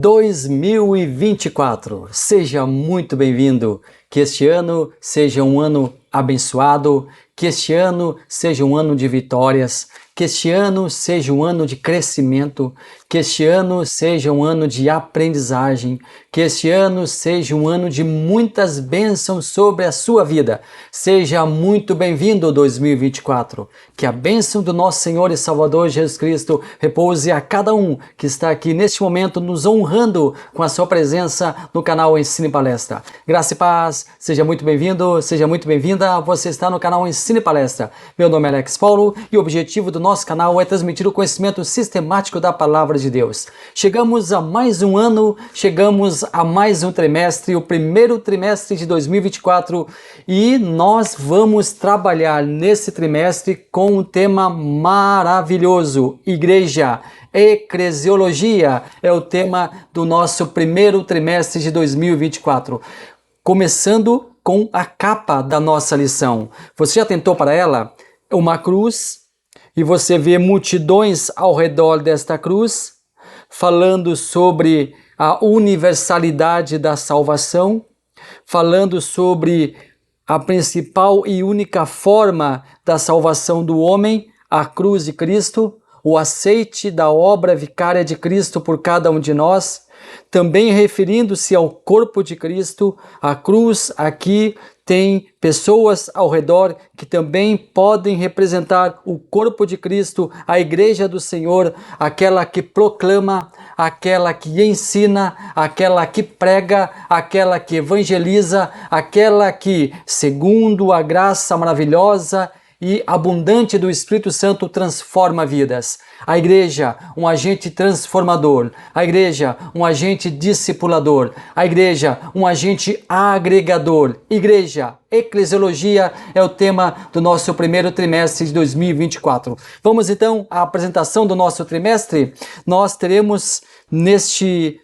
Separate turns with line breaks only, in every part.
2024. Seja muito bem-vindo. Que este ano seja um ano abençoado, que este ano seja um ano de vitórias, que este ano seja um ano de crescimento, que este ano seja um ano de aprendizagem, que este ano seja um ano de muitas bênçãos sobre a sua vida. Seja muito bem-vindo 2024. Que a bênção do nosso Senhor e Salvador Jesus Cristo repouse a cada um que está aqui neste momento nos honrando com a sua presença no canal Ensino e Palestra. Graça e paz, seja muito bem-vindo, seja muito bem-vinda. Você está no canal Ensino e Palestra. Meu nome é Alex Paulo e o objetivo do nosso canal é transmitir o conhecimento sistemático da Palavra de Deus. Chegamos a mais um ano, chegamos a mais um trimestre, o primeiro trimestre de 2024, e nós vamos trabalhar nesse trimestre com um tema maravilhoso: Igreja. Eclesiologia é o tema do nosso primeiro trimestre de 2024. Começando com a capa da nossa lição. Você já tentou para ela? Uma cruz, e você vê multidões ao redor desta cruz, falando sobre a universalidade da salvação, falando sobre a principal e única forma da salvação do homem, a cruz de Cristo, o aceite da obra vicária de Cristo por cada um de nós. Também referindo-se ao corpo de Cristo, a cruz aqui tem pessoas ao redor que também podem representar o corpo de Cristo, a igreja do Senhor, aquela que proclama, aquela que ensina, aquela que prega, aquela que evangeliza, aquela que, segundo a graça maravilhosa e abundante do Espírito Santo, transforma vidas. A igreja, um agente transformador. A igreja, um agente discipulador. A igreja, um agente agregador. Igreja, eclesiologia é o tema do nosso primeiro trimestre de 2024. Vamos então à apresentação do nosso trimestre. Nós teremos neste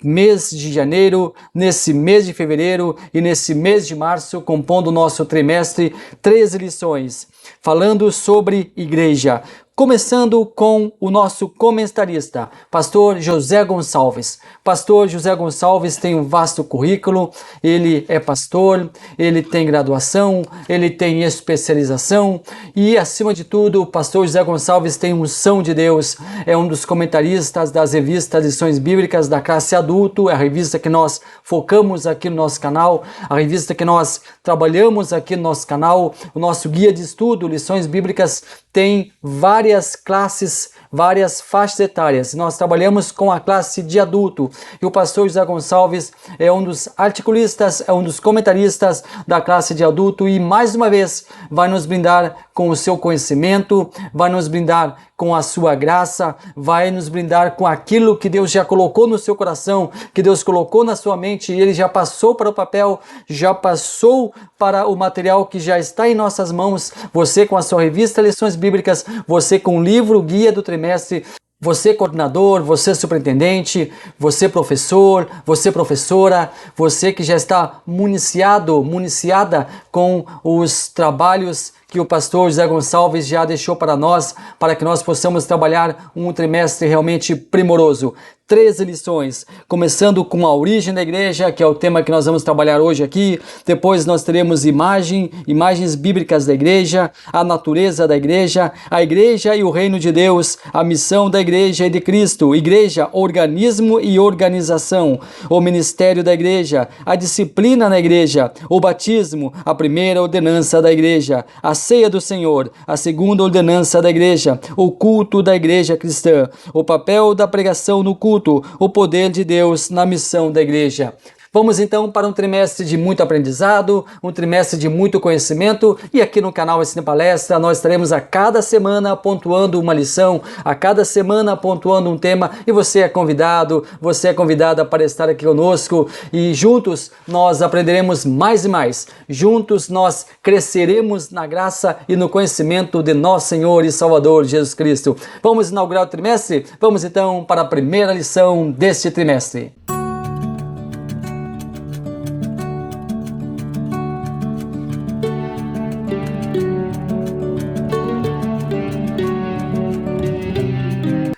mês de janeiro, nesse mês de fevereiro e nesse mês de março, compondo o nosso trimestre, 13 lições, falando sobre igreja. Começando com o nosso comentarista, pastor José Gonçalves. Pastor José Gonçalves tem um vasto currículo, ele é pastor, ele tem graduação, ele tem especialização e, acima de tudo, o pastor José Gonçalves tem unção de Deus, é um dos comentaristas das revistas Lições Bíblicas da Classe Adulto, é a revista que nós focamos aqui no nosso canal, a revista que nós trabalhamos aqui no nosso canal. O nosso guia de estudo, Lições Bíblicas, tem várias classes, várias faixas etárias. Nós trabalhamos com a classe de adulto e o pastor José Gonçalves é um dos articulistas, é um dos comentaristas da classe de adulto e, mais uma vez, vai nos brindar com o seu conhecimento, vai nos brindar com a sua graça, vai nos brindar com aquilo que Deus já colocou no seu coração, que Deus colocou na sua mente, e ele já passou para o papel, já passou para o material que já está em nossas mãos. Você com a sua revista Lições Bíblicas, você com o livro Guia do Trimestre, você coordenador, você superintendente, você professor, você professora, você que já está municiada com os trabalhos que o pastor José Gonçalves já deixou para nós, para que nós possamos trabalhar um trimestre realmente primoroso. 13 lições, começando com a origem da igreja, que é o tema que nós vamos trabalhar hoje aqui. Depois nós teremos imagens bíblicas da igreja, a natureza da igreja, a igreja e o reino de Deus, a missão da igreja e de Cristo, igreja, organismo e organização, o ministério da igreja, a disciplina na igreja, o batismo, a primeira ordenança da igreja, a ceia do Senhor, a segunda ordenança da igreja, o culto da igreja cristã, o papel da pregação no culto, o poder de Deus na missão da igreja. Vamos então para um trimestre de muito aprendizado, um trimestre de muito conhecimento, e aqui no canal Ensino e Palestra nós estaremos a cada semana pontuando uma lição, a cada semana pontuando um tema, e você é convidada para estar aqui conosco, e juntos nós aprenderemos mais e mais, juntos nós cresceremos na graça e no conhecimento de nosso Senhor e Salvador Jesus Cristo. Vamos inaugurar o trimestre? Vamos então para a primeira lição deste trimestre.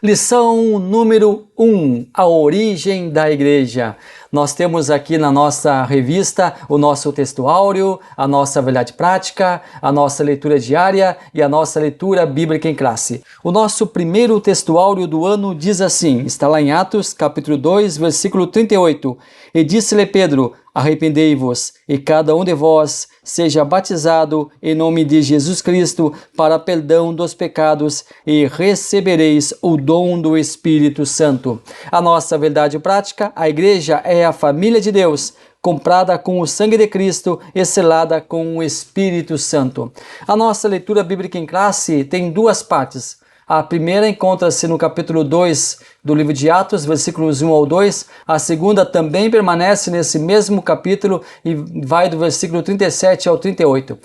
Lição número 1, a origem da igreja. Nós temos aqui na nossa revista o nosso textuário, a nossa verdade prática, a nossa leitura diária e a nossa leitura bíblica em classe. O nosso primeiro textuário do ano diz assim, está lá em Atos, capítulo 2, versículo 38. E disse-lhe Pedro, arrependei-vos, e cada um de vós seja batizado em nome de Jesus Cristo para perdão dos pecados e recebereis o dom do Espírito Santo. A nossa verdade prática, a igreja é a família de Deus, comprada com o sangue de Cristo e selada com o Espírito Santo. A nossa leitura bíblica em classe tem duas partes. A primeira encontra-se no capítulo 2 do livro de Atos, versículos 1 ao 2. A segunda também permanece nesse mesmo capítulo e vai do versículo 37 ao 38.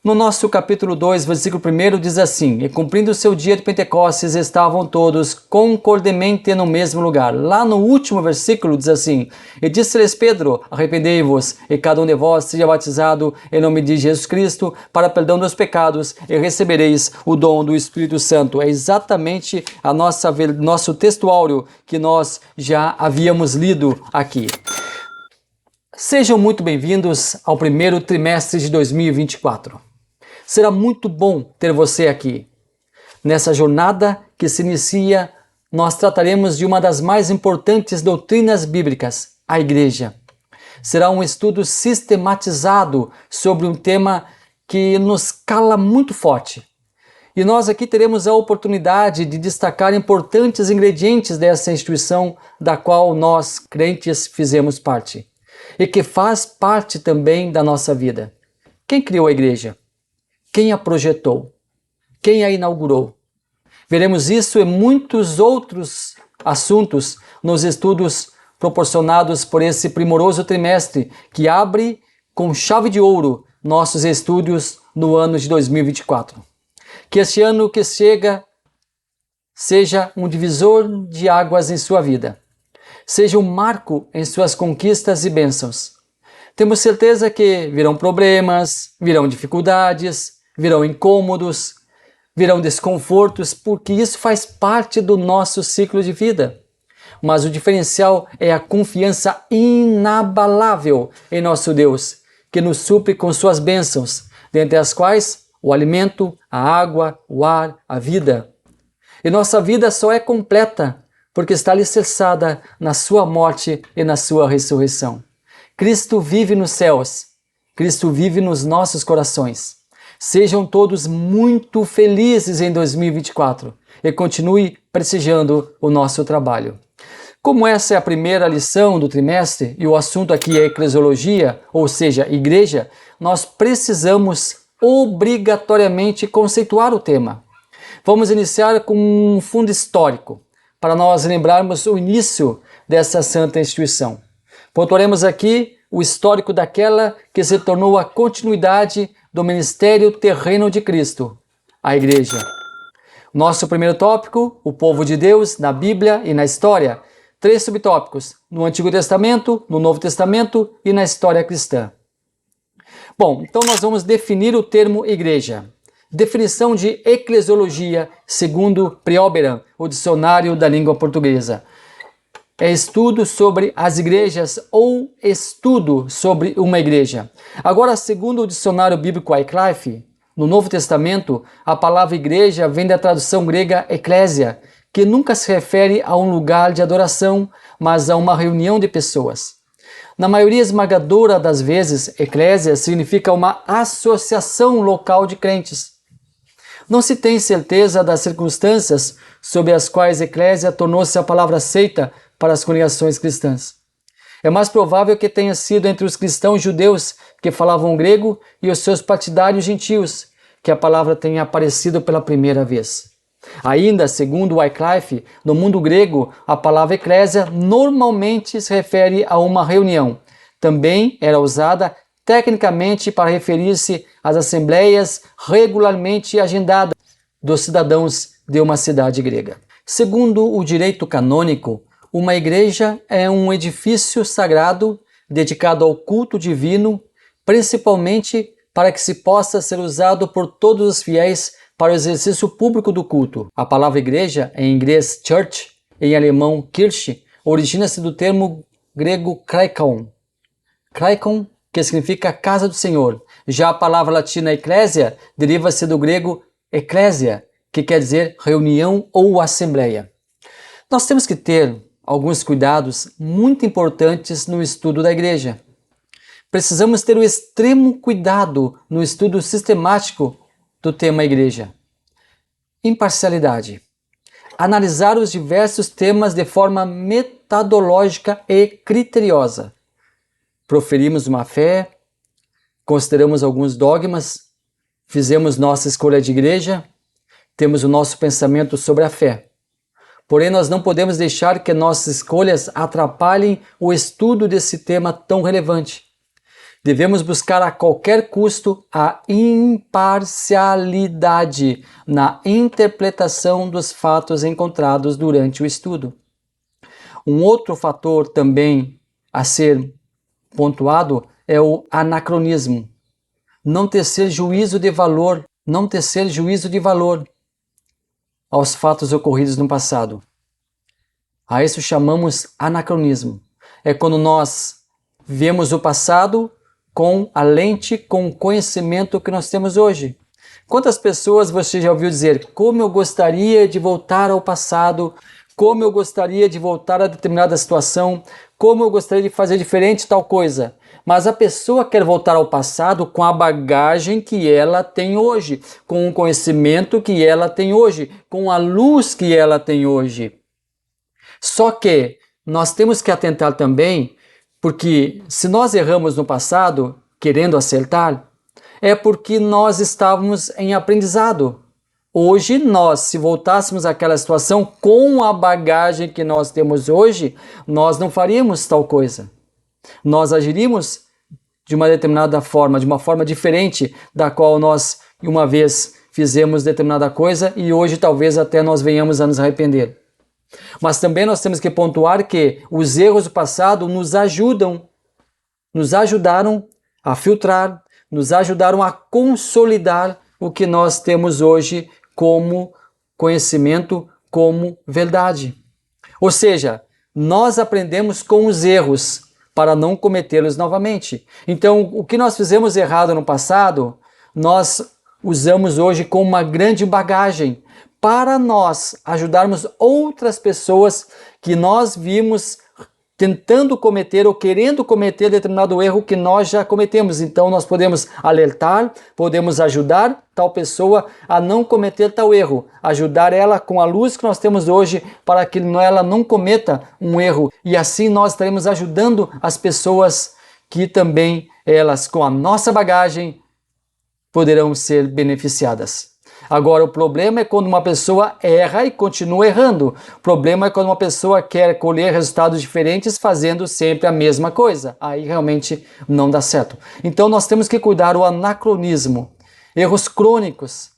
No nosso capítulo 2, versículo 1 diz assim, e cumprindo o seu dia de Pentecostes, estavam todos concordemente no mesmo lugar. Lá no último versículo diz assim, e disse-lhes Pedro, arrependei-vos, e cada um de vós seja batizado em nome de Jesus Cristo, para perdão dos pecados, e recebereis o dom do Espírito Santo. É exatamente nosso textuário que nós já havíamos lido aqui. Sejam muito bem-vindos ao primeiro trimestre de 2024. Será muito bom ter você aqui. Nessa jornada que se inicia, nós trataremos de uma das mais importantes doutrinas bíblicas, a igreja. Será um estudo sistematizado sobre um tema que nos cala muito forte. E nós aqui teremos a oportunidade de destacar importantes ingredientes dessa instituição da qual nós, crentes, fizemos parte. E que faz parte também da nossa vida. Quem criou a igreja? Quem a projetou? Quem a inaugurou? Veremos isso e muitos outros assuntos nos estudos proporcionados por esse primoroso trimestre que abre com chave de ouro nossos estudos no ano de 2024. Que este ano que chega seja um divisor de águas em sua vida. Seja um marco em suas conquistas e bênçãos. Temos certeza que virão problemas, virão dificuldades, virão incômodos, virão desconfortos, porque isso faz parte do nosso ciclo de vida. Mas o diferencial é a confiança inabalável em nosso Deus, que nos supre com suas bênçãos, dentre as quais o alimento, a água, o ar, a vida. E nossa vida só é completa porque está alicerçada na sua morte e na sua ressurreição. Cristo vive nos céus, Cristo vive nos nossos corações. Sejam todos muito felizes em 2024 e continue prestigiando o nosso trabalho. Como essa é a primeira lição do trimestre e o assunto aqui é eclesiologia, ou seja, igreja, nós precisamos obrigatoriamente conceituar o tema. Vamos iniciar com um fundo histórico, para nós lembrarmos o início dessa santa instituição. Pontuaremos aqui o histórico daquela que se tornou a continuidade do ministério terreno de Cristo, a igreja. Nosso primeiro tópico, o povo de Deus na Bíblia e na história. 3 subtópicos, no Antigo Testamento, no Novo Testamento e na história cristã. Bom, então nós vamos definir o termo igreja. Definição de eclesiologia, segundo Prióberan, o dicionário da língua portuguesa. É estudo sobre as igrejas ou estudo sobre uma igreja. Agora, segundo o dicionário bíblico Wycliffe, no Novo Testamento, a palavra igreja vem da tradução grega eclésia, que nunca se refere a um lugar de adoração, mas a uma reunião de pessoas. Na maioria esmagadora das vezes, eclésia significa uma associação local de crentes. Não se tem certeza das circunstâncias sob as quais eclésia tornou-se a palavra aceita para as congregações cristãs. É mais provável que tenha sido entre os cristãos judeus que falavam grego e os seus partidários gentios que a palavra tenha aparecido pela primeira vez. Ainda, segundo Wycliffe, no mundo grego, a palavra eclésia normalmente se refere a uma reunião. Também era usada tecnicamente para referir-se às assembleias regularmente agendadas dos cidadãos de uma cidade grega. Segundo o direito canônico, uma igreja é um edifício sagrado dedicado ao culto divino, principalmente para que se possa ser usado por todos os fiéis para o exercício público do culto. A palavra igreja, em inglês church, em alemão Kirche, origina-se do termo grego kraikon. Kraikon, que significa casa do Senhor. Já a palavra latina ecclesia deriva-se do grego ecclesia, que quer dizer reunião ou assembleia. Nós temos que ter alguns cuidados muito importantes no estudo da igreja. Precisamos ter o extremo cuidado no estudo sistemático do tema igreja. Imparcialidade. Analisar os diversos temas de forma metodológica e criteriosa. Proferimos uma fé, consideramos alguns dogmas, fizemos nossa escolha de igreja, temos o nosso pensamento sobre a fé. Porém, nós não podemos deixar que nossas escolhas atrapalhem o estudo desse tema tão relevante. Devemos buscar a qualquer custo a imparcialidade na interpretação dos fatos encontrados durante o estudo. Um outro fator também a ser pontuado é o anacronismo. Não tecer juízo de valor aos fatos ocorridos no passado. A isso chamamos anacronismo. É quando nós vemos o passado com a lente, com o conhecimento que nós temos hoje. Quantas pessoas você já ouviu dizer: como eu gostaria de voltar ao passado, como eu gostaria de voltar a determinada situação, como eu gostaria de fazer diferente tal coisa. Mas a pessoa quer voltar ao passado com a bagagem que ela tem hoje, com o conhecimento que ela tem hoje, com a luz que ela tem hoje. Só que nós temos que atentar também, porque se nós erramos no passado, querendo acertar, é porque nós estávamos em aprendizado. Hoje nós, se voltássemos àquela situação com a bagagem que nós temos hoje, nós não faríamos tal coisa. Nós agiríamos de uma determinada forma, de uma forma diferente da qual nós uma vez fizemos determinada coisa e hoje talvez até nós venhamos a nos arrepender. Mas também nós temos que pontuar que os erros do passado nos ajudaram a filtrar, nos ajudaram a consolidar o que nós temos hoje como conhecimento, como verdade. Ou seja, nós aprendemos com os erros para não cometê-los novamente. Então, o que nós fizemos errado no passado, nós usamos hoje como uma grande bagagem para nós ajudarmos outras pessoas que nós vimos tentando cometer ou querendo cometer determinado erro que nós já cometemos. Então nós podemos alertar, podemos ajudar tal pessoa a não cometer tal erro, ajudar ela com a luz que nós temos hoje para que ela não cometa um erro. E assim nós estaremos ajudando as pessoas que também elas, com a nossa bagagem, poderão ser beneficiadas. Agora, o problema é quando uma pessoa erra e continua errando. O problema é quando uma pessoa quer colher resultados diferentes fazendo sempre a mesma coisa. Aí realmente não dá certo. Então nós temos que cuidar do anacronismo, erros crônicos,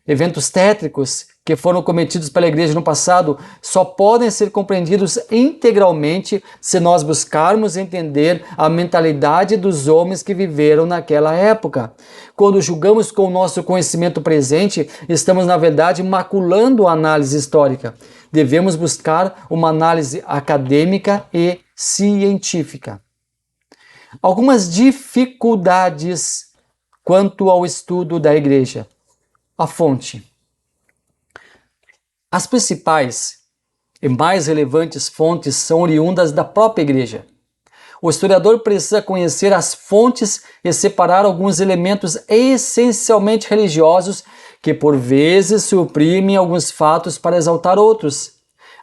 eventos tétricos que foram cometidos pela igreja no passado só podem ser compreendidos integralmente se nós buscarmos entender a mentalidade dos homens que viveram naquela época. Quando julgamos com o nosso conhecimento presente, estamos, na verdade, maculando a análise histórica. Devemos buscar uma análise acadêmica e científica. Algumas dificuldades quanto ao estudo da igreja. A fonte. As principais e mais relevantes fontes são oriundas da própria igreja. O historiador precisa conhecer as fontes e separar alguns elementos essencialmente religiosos que por vezes suprimem alguns fatos para exaltar outros.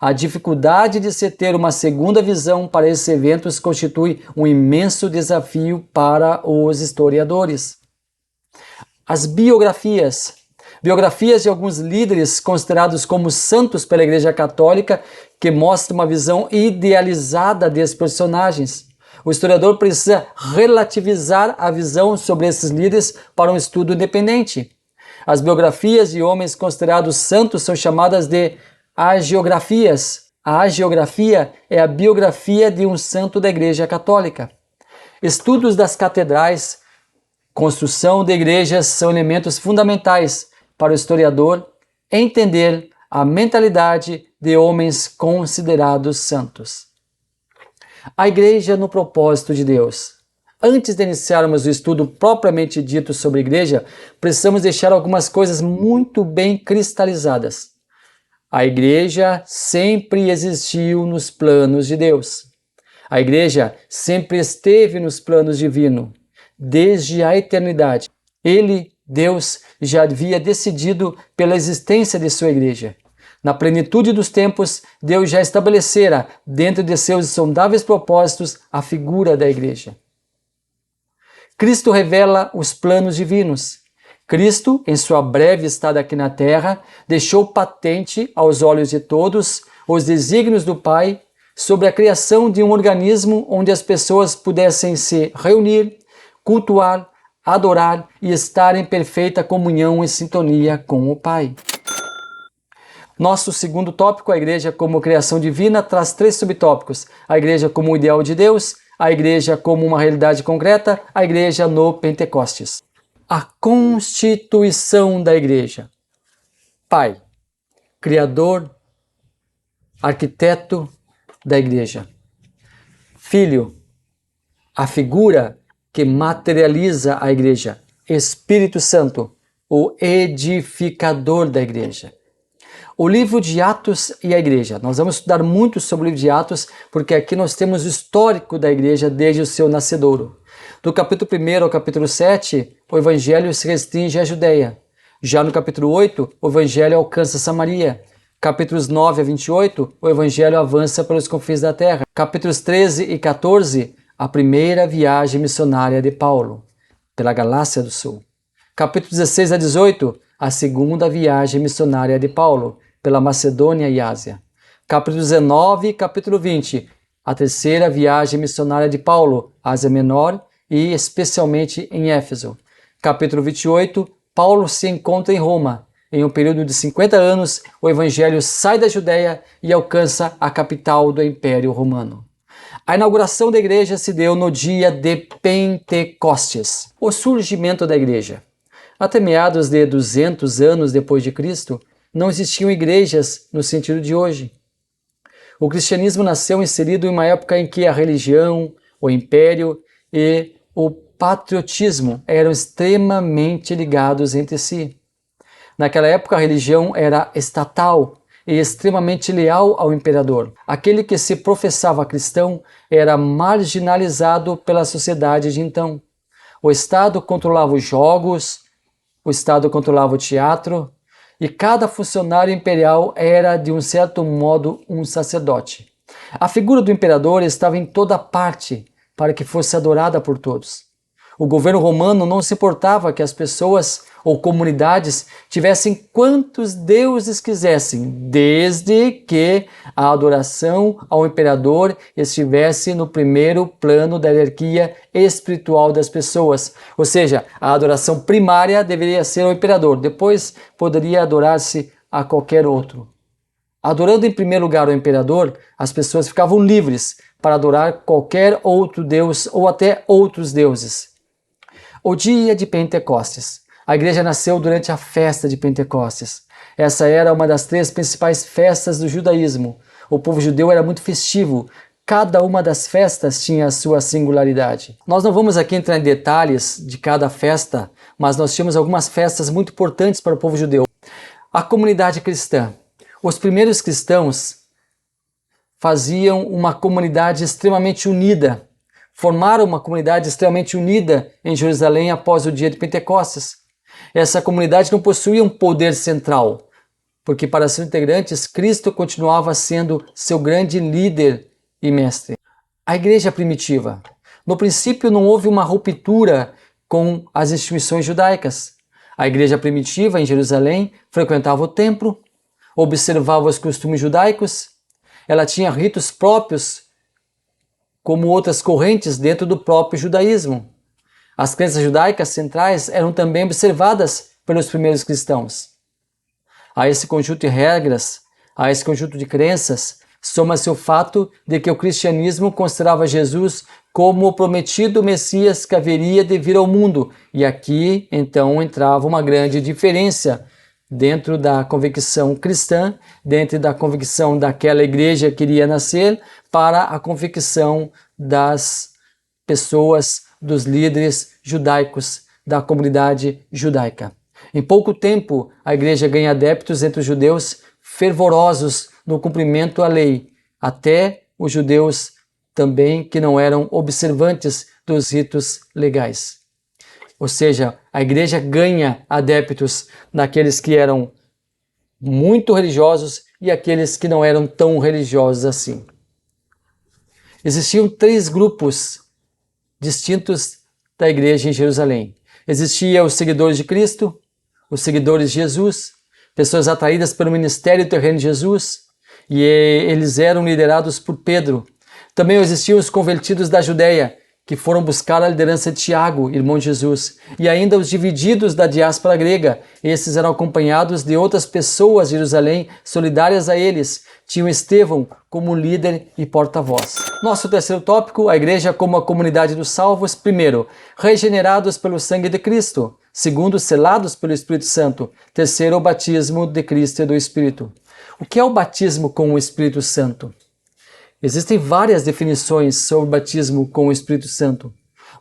A dificuldade de se ter uma segunda visão para esses eventos constitui um imenso desafio para os historiadores. As biografias. Biografias de alguns líderes considerados como santos pela Igreja Católica que mostram uma visão idealizada desses personagens. O historiador precisa relativizar a visão sobre esses líderes para um estudo independente. As biografias de homens considerados santos são chamadas de hagiografias. A hagiografia é a biografia de um santo da Igreja Católica. Estudos das catedrais, construção de igrejas são elementos fundamentais para o historiador entender a mentalidade de homens considerados santos. A igreja no propósito de Deus. Antes de iniciarmos o estudo propriamente dito sobre a igreja, precisamos deixar algumas coisas muito bem cristalizadas. A igreja sempre existiu nos planos de Deus. A igreja sempre esteve nos planos divinos, desde a eternidade. Ele, Deus, já havia decidido pela existência de sua igreja. Na plenitude dos tempos, Deus já estabelecera, dentro de seus insondáveis propósitos, a figura da igreja. Cristo revela os planos divinos. Cristo, em sua breve estada aqui na terra, deixou patente aos olhos de todos os desígnios do Pai sobre a criação de um organismo onde as pessoas pudessem se reunir, cultuar, adorar e estar em perfeita comunhão e sintonia com o Pai. Nosso segundo tópico, a igreja como criação divina, traz 3 subtópicos: a igreja como o ideal de Deus, a igreja como uma realidade concreta, a igreja no Pentecostes. A constituição da igreja. Pai, Criador, arquiteto da igreja. Filho, a figura que materializa a igreja. Espírito Santo, o edificador da igreja. O livro de Atos e a igreja. Nós vamos estudar muito sobre o livro de Atos, porque aqui nós temos o histórico da igreja desde o seu nascedouro. Do capítulo 1 ao capítulo 7, o evangelho se restringe à Judeia. Já no capítulo 8, o evangelho alcança Samaria. Capítulos 9 a 28, o evangelho avança pelos confins da terra. Capítulos 13 e 14, a primeira viagem missionária de Paulo, pela Galácia do Sul. Capítulos 16 a 18, a segunda viagem missionária de Paulo, pela Macedônia e Ásia. Capítulo 19 e capítulo 20, a terceira viagem missionária de Paulo, Ásia Menor e especialmente em Éfeso. Capítulo 28, Paulo se encontra em Roma. Em um período de 50 anos, o evangelho sai da Judeia e alcança a capital do Império Romano. A inauguração da igreja se deu no dia de Pentecostes. O surgimento da igreja. Até meados de 200 anos depois de Cristo, não existiam igrejas no sentido de hoje. O cristianismo nasceu inserido em uma época em que a religião, o império e o patriotismo eram extremamente ligados entre si. Naquela época a religião era estatal e extremamente leal ao imperador. Aquele que se professava cristão era marginalizado pela sociedade de então. O Estado controlava os jogos, o Estado controlava o teatro e cada funcionário imperial era, de um certo modo, um sacerdote. A figura do imperador estava em toda parte para que fosse adorada por todos. O governo romano não se importava que as pessoas ou comunidades tivessem quantos deuses quisessem, desde que a adoração ao imperador estivesse no primeiro plano da hierarquia espiritual das pessoas. Ou seja, a adoração primária deveria ser ao imperador, depois poderia adorar-se a qualquer outro. Adorando em primeiro lugar o imperador, as pessoas ficavam livres para adorar qualquer outro deus ou até outros deuses. O dia de Pentecostes. A igreja nasceu durante a festa de Pentecostes. Essa era uma das 3 principais festas do judaísmo. O povo judeu era muito festivo. Cada uma das festas tinha a sua singularidade. Nós não vamos aqui entrar em detalhes de cada festa, mas nós tínhamos algumas festas muito importantes para o povo judeu. A comunidade cristã. Os primeiros cristãos faziam uma comunidade extremamente unida. Formaram uma comunidade extremamente unida em Jerusalém após o dia de Pentecostes. Essa comunidade não possuía um poder central, porque para seus integrantes, Cristo continuava sendo seu grande líder e mestre. A igreja primitiva. No princípio não houve uma ruptura com as instituições judaicas. A igreja primitiva em Jerusalém frequentava o templo, observava os costumes judaicos, ela tinha ritos próprios, como outras correntes dentro do próprio judaísmo. As crenças judaicas centrais eram também observadas pelos primeiros cristãos. A esse conjunto de regras, a esse conjunto de crenças, soma-se o fato de que o cristianismo considerava Jesus como o prometido Messias que haveria de vir ao mundo. E aqui, então, entrava uma grande diferença dentro da convicção cristã, dentro da convicção daquela igreja que iria nascer, para a convicção das pessoas, dos líderes judaicos, da comunidade judaica. Em pouco tempo, a igreja ganha adeptos entre os judeus fervorosos no cumprimento à lei, até os judeus também que não eram observantes dos ritos legais. Ou seja, a igreja ganha adeptos daqueles que eram muito religiosos e aqueles que não eram tão religiosos assim. Existiam 3 grupos distintos da igreja em Jerusalém. Existia os seguidores de Cristo, os seguidores de Jesus, pessoas atraídas pelo ministério terreno de Jesus, e eles eram liderados por Pedro. Também existiam os convertidos da Judéia, que foram buscar a liderança de Tiago, irmão de Jesus, e ainda os divididos da diáspora grega. Esses eram acompanhados de outras pessoas de Jerusalém, solidárias a eles. Tinham Estevão como líder e porta-voz. Nosso terceiro tópico, a igreja como a comunidade dos salvos. Primeiro, regenerados pelo sangue de Cristo. Segundo, selados pelo Espírito Santo. Terceiro, o batismo de Cristo e do Espírito. O que é o batismo com o Espírito Santo? Existem várias definições sobre o batismo com o Espírito Santo.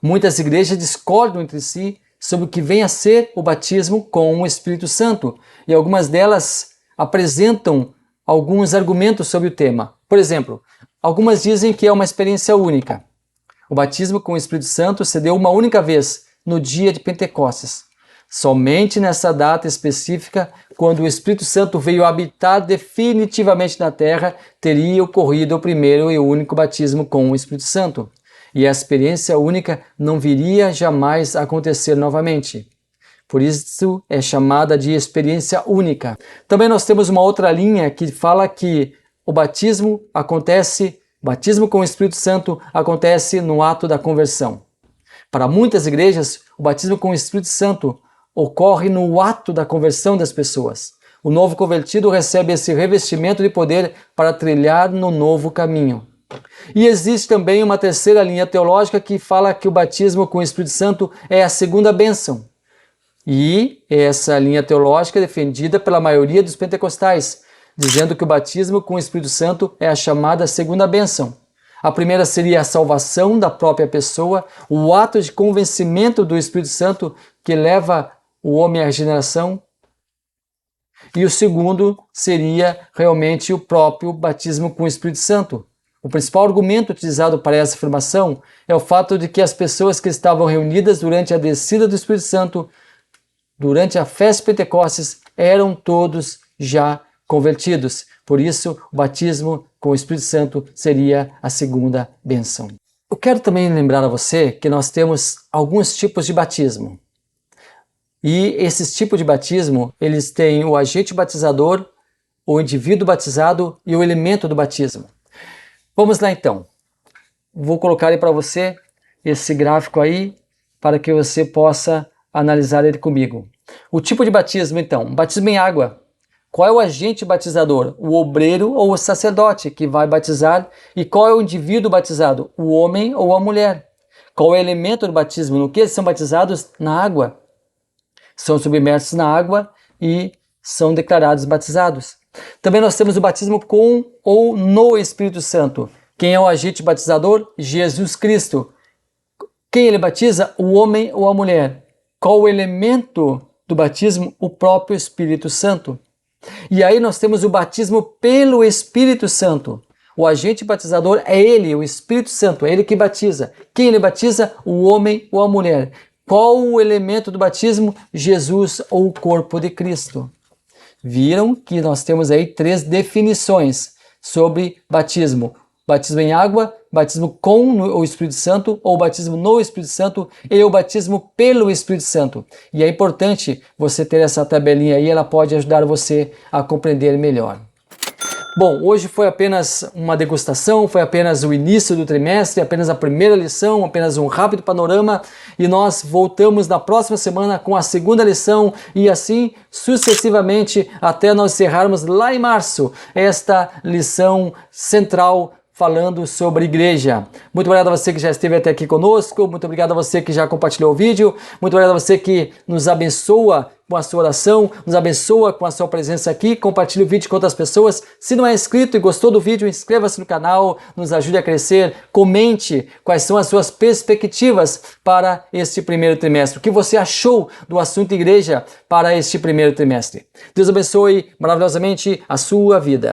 Muitas igrejas discordam entre si sobre o que vem a ser o batismo com o Espírito Santo, e algumas delas apresentam alguns argumentos sobre o tema. Por exemplo, algumas dizem que é uma experiência única. O batismo com o Espírito Santo se deu uma única vez, no dia de Pentecostes. Somente nessa data específica, quando o Espírito Santo veio habitar definitivamente na terra, teria ocorrido o primeiro e único batismo com o Espírito Santo. E a experiência única não viria jamais a acontecer novamente. Por isso é chamada de experiência única. Também nós temos uma outra linha que fala que o batismo com o Espírito Santo acontece no ato da conversão. Para muitas igrejas, o batismo com o Espírito Santo ocorre no ato da conversão das pessoas. O novo convertido recebe esse revestimento de poder para trilhar no novo caminho. E existe também uma terceira linha teológica que fala que o batismo com o Espírito Santo é a segunda bênção. E essa linha teológica é defendida pela maioria dos pentecostais, dizendo que o batismo com o Espírito Santo é a chamada segunda bênção. A primeira seria a salvação da própria pessoa, o ato de convencimento do Espírito Santo que leva o homem à regeneração. E o segundo seria realmente o próprio batismo com o Espírito Santo. O principal argumento utilizado para essa afirmação é o fato de que as pessoas que estavam reunidas durante a descida do Espírito Santo, durante a festa de Pentecostes, eram todos já convertidos. Por isso, o batismo com o Espírito Santo seria a segunda bênção. Eu quero também lembrar a você que nós temos alguns tipos de batismo. E esses tipos de batismo, eles têm o agente batizador, o indivíduo batizado e o elemento do batismo. Vamos lá então. Vou colocar aí para você esse gráfico aí, para que você possa analisar ele comigo. O tipo de batismo então, batismo em água. Qual é o agente batizador? O obreiro ou o sacerdote que vai batizar? E qual é o indivíduo batizado? O homem ou a mulher? Qual é o elemento do batismo? No que eles são batizados? Na água. São submersos na água e são declarados batizados. Também nós temos o batismo com ou no Espírito Santo. Quem é o agente batizador? Jesus Cristo. Quem ele batiza? O homem ou a mulher. Qual o elemento do batismo? O próprio Espírito Santo. E aí nós temos o batismo pelo Espírito Santo. O agente batizador é ele, o Espírito Santo, é ele que batiza. Quem ele batiza? O homem ou a mulher. Qual o elemento do batismo? Jesus ou o corpo de Cristo. Viram que nós temos aí 3 definições sobre batismo. Batismo em água, batismo com o Espírito Santo, ou batismo no Espírito Santo, e o batismo pelo Espírito Santo. E é importante você ter essa tabelinha aí, ela pode ajudar você a compreender melhor. Bom, hoje foi apenas uma degustação, foi apenas o início do trimestre, apenas a primeira lição, apenas um rápido panorama, e nós voltamos na próxima semana com a segunda lição e assim sucessivamente até nós encerrarmos lá em março esta lição central falando sobre igreja. Muito obrigado a você que já esteve até aqui conosco, muito obrigado a você que já compartilhou o vídeo, muito obrigado a você que nos abençoa com a sua oração, nos abençoa com a sua presença aqui, compartilhe o vídeo com outras pessoas. Se não é inscrito e gostou do vídeo, inscreva-se no canal, nos ajude a crescer, comente quais são as suas perspectivas para este primeiro trimestre, o que você achou do assunto igreja para este primeiro trimestre. Deus abençoe maravilhosamente a sua vida.